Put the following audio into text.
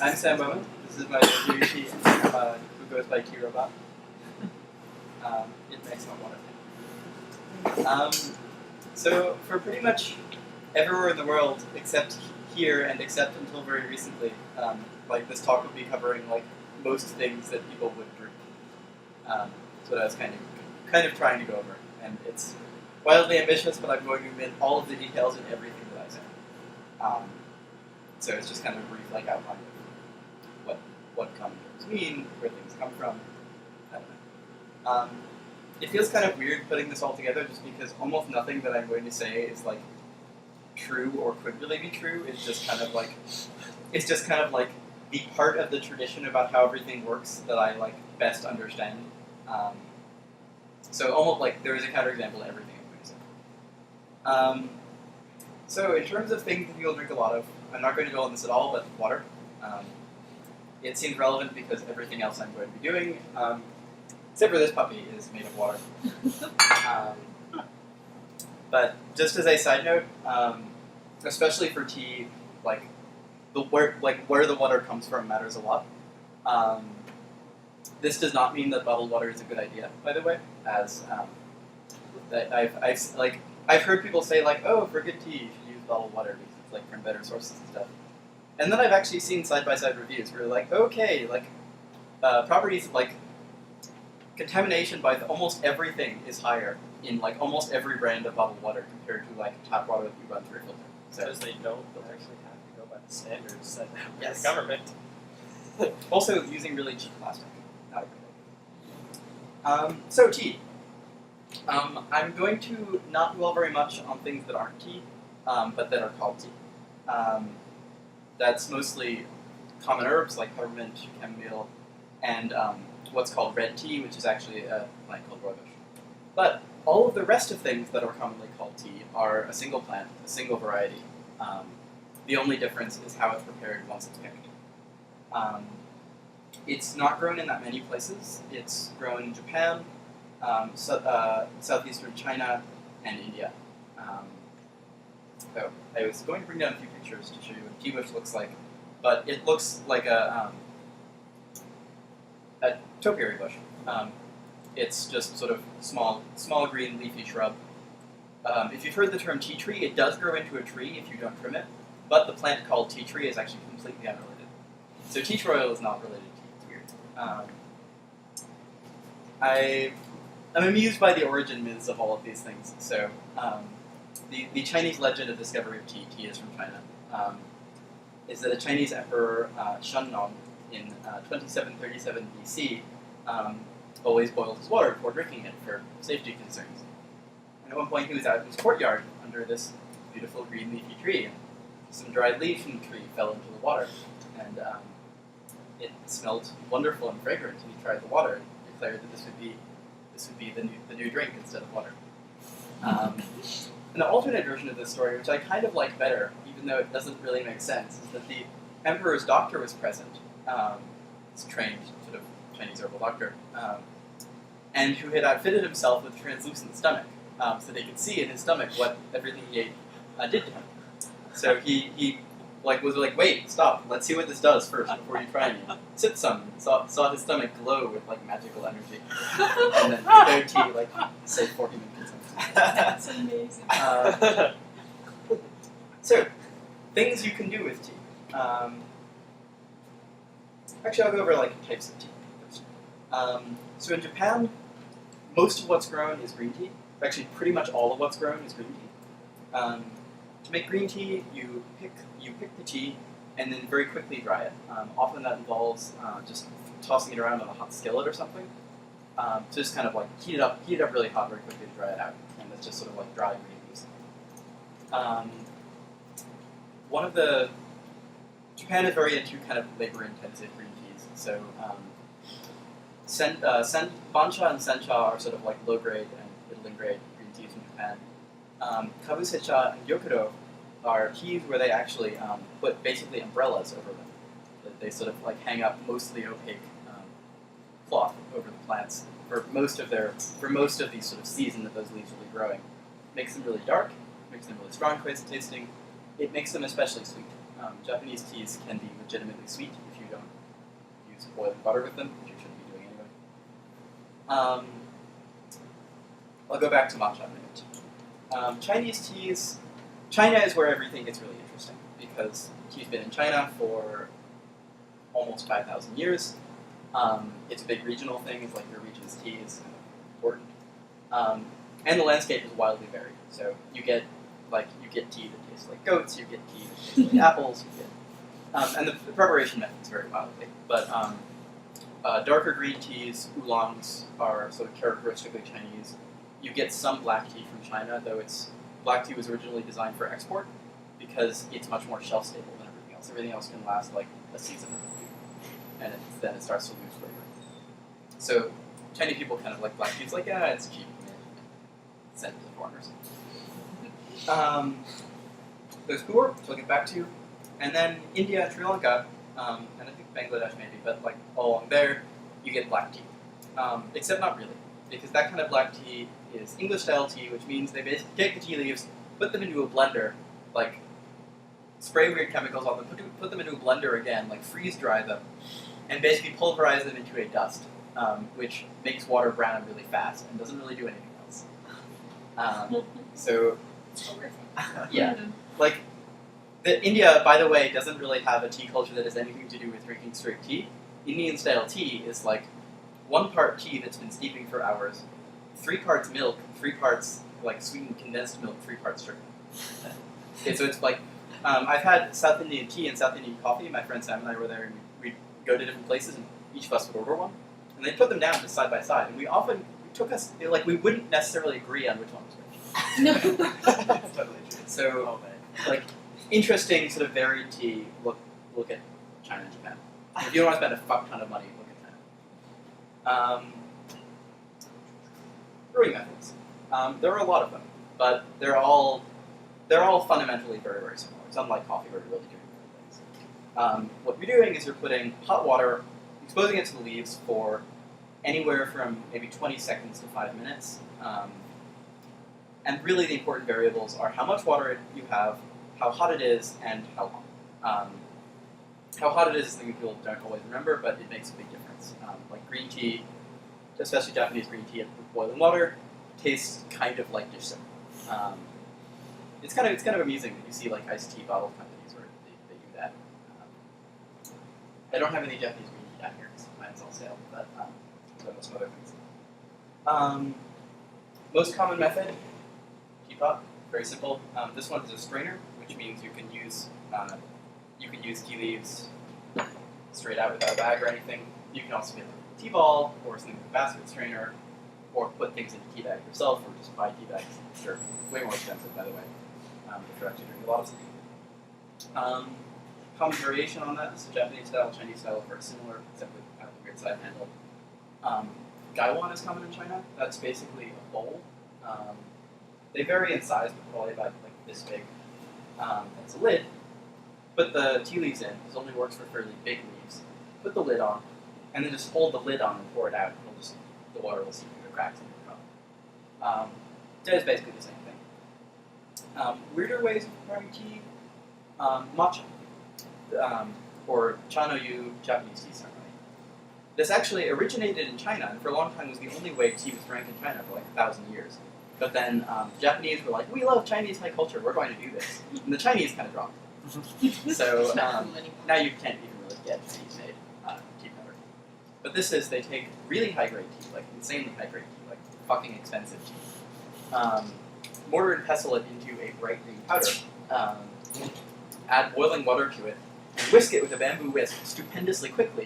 I'm Sam Bowman. This is my review tea who goes by Tea Robot. It makes my water. So for pretty much everywhere in the world, except here and except until very recently, like this talk will be covering like most things that people would drink. So that's kind of trying to go over, and it's wildly ambitious, but I'm going to omit all of the details in everything that I say. So it's just kind of a brief like outline of what common terms mean, where things come from. I don't know. It feels kind of weird putting this all together, just because almost nothing that I'm going to say is like true or could really be true. It's just kind of like the part of the tradition about how everything works that I like best understand. So almost like there is a counterexample to everything I'm going to say. So in terms of things that people drink a lot of, I'm not going to go on this at all, but water. It seems relevant because everything else I'm going to be doing, except for this puppy, is made of water. But just as a side note, especially for tea, like where the water comes from matters a lot. This does not mean that bottled water is a good idea, by the way. As that I've heard people say like, oh, for good tea you should use bottled water because it's like from better sources and stuff. And then I've actually seen side-by-side reviews where like, okay, like properties like contamination by almost everything is higher in like almost every brand of bottled water compared to like tap water that you run through a filter. So Because they don't actually have to go by the standards set by Yes. the government. also using really cheap plastic. Not a good idea. So tea. I'm going to not dwell very much on things that aren't tea, but that are called tea. That's mostly common herbs like peppermint, chamomile, and what's called red tea, which is actually a plant called rooibos. But all of the rest of things that are commonly called tea are a single plant, a single variety. The only difference is how it's prepared once it's picked. It's not grown in that many places. It's grown in Japan, southeastern China, and India. So I was going to bring down a few pictures to show you what tea bush looks like, but it looks like a topiary bush. It's just sort of small green leafy shrub. If you've heard the term tea tree, it does grow into a tree if you don't trim it, but the plant called tea tree is actually completely unrelated. So tea tree oil is not related to tea. It's weird. I'm amused by the origin myths of all of these things. So the Chinese legend of discovery of tea is from China, is that a Chinese emperor, Shennong, in 2737 BC, always boiled his water before drinking it for safety concerns. And at one point he was out in his courtyard under this beautiful green leafy tree, and some dried leaves from the tree fell into the water, and it smelled wonderful and fragrant, and he tried the water and declared that this would be the new drink instead of water. An alternate version of this story, which I kind of like better, even though it doesn't really make sense, is that the emperor's doctor was present, this trained sort of Chinese herbal doctor, and who had outfitted himself with a translucent stomach, so they could see in his stomach what everything he ate did to him. So he was like, wait, stop, let's see what this does first before you try me. Sipped some, saw his stomach glow with like magical energy, and then prepared tea like say for human consumption. That's amazing. So, things you can do with tea. Actually, I'll go over like types of tea first. So in Japan, most of what's grown is green tea. Actually, pretty much all of what's grown is green tea. To make green tea, you pick the tea and then very quickly dry it. Often that involves just tossing it around on a hot skillet or something. So just kind of like heat it up really hot very quickly to dry it out, and it's just sort of like dry green leaves. Japan is very into kind of labor-intensive green teas. So Bancha and Sencha are sort of like low-grade and middling-grade green teas in Japan. Kabusecha and Yokudo are teas where they actually put basically umbrellas over them. They sort of like hang up mostly opaque cloth over the plants for most of the sort of season that those leaves will be growing. Makes them really dark, makes them really strong tasting. It makes them especially sweet. Japanese teas can be legitimately sweet if you don't use boiling butter with them, which you shouldn't be doing anyway. I'll go back to matcha in a minute. Chinese teas. China is where everything gets really interesting because tea's been in China for almost 5,000 years. It's a big regional thing. It's like your region's tea is kind of important. And the landscape is wildly varied. So you get tea that tastes like goats. You get tea that tastes like apples. You get, and the preparation methods vary wildly. But darker green teas, oolongs, are sort of characteristically Chinese. You get some black tea from China, though black tea was originally designed for export because it's much more shelf stable than everything else. Everything else can last like a season or two, and then it starts to lose flavor. So Chinese people kind of like black tea. It's like, yeah, it's cheap. Send it to the foreigners. There's Pur, which I'll get back to, and then India, Sri Lanka, and I think Bangladesh maybe, but like all along there, you get black tea. Except not really, because that kind of black tea is English style tea, which means they basically take the tea leaves, put them into a blender, like spray weird chemicals on them, put them into a blender again, like freeze dry them, and basically pulverize them into a dust, which makes water brown really fast and doesn't really do anything else. So, yeah, like India, by the way, doesn't really have a tea culture that has anything to do with drinking straight tea. Indian style tea is like 1 part tea that's been steeping for hours, 3 parts milk, 3 parts like sweetened condensed milk, 3 parts sugar. Okay, so it's like I've had South Indian tea and South Indian coffee. My friend Sam and I were there, and we'd go to different places, and each of us would order one, and they'd put them down just side by side, and we wouldn't necessarily agree on which one was which. No. That's totally true. So, like, interesting sort of varied tea. Look at China and Japan. If you don't want to spend a fuck ton of money, look at China. Brewing methods. There are a lot of them, but they're all fundamentally very, very similar. It's unlike coffee where you're really doing different things. What you're doing is you're putting hot water, exposing it to the leaves for anywhere from maybe 20 seconds to 5 minutes. And really the important variables are how much water you have, how hot it is, and how long. How hot it is something people don't always remember, but it makes a big difference. Like green tea, especially Japanese green tea with boiling water, tastes kind of like dish soap. It's kind of amusing that you see like iced tea bottle companies where they do that. I don't have any Japanese green tea down here because mine's all sale, but so some other things. Most common method, teapot, very simple. This one is a strainer, which means you can use tea leaves straight out without a bag or anything. You can also get a tea ball or something with a basket strainer, or put things in a tea bag yourself, or just buy tea bags. They're way more expensive, by the way, if you're actually doing a lot of something. Common variation on that is Japanese style, Chinese style, very similar, except with the weird side handle. Gaiwan is common in China. That's basically a bowl. They vary in size, but probably about like this big. It's a lid. Put the tea leaves in. This only works for fairly big leaves. Put the lid on, and then just hold the lid on and pour it out. The water will seep through the cracks in the cup. That is basically the same thing. Weirder ways of preparing tea, matcha, or cha-no-yu, Japanese tea ceremony. This actually originated in China, and for a long time was the only way tea was drank in China for like 1,000 years. But then the Japanese were like, we love Chinese high culture, we're going to do this. And the Chinese kind of dropped it. So now you can't even really get tea made, tea powder. But this is, they take really high-grade tea, like insanely high-grade tea, like fucking expensive tea. Mortar and pestle it into a bright green powder. Add boiling water to it, and whisk it with a bamboo whisk stupendously quickly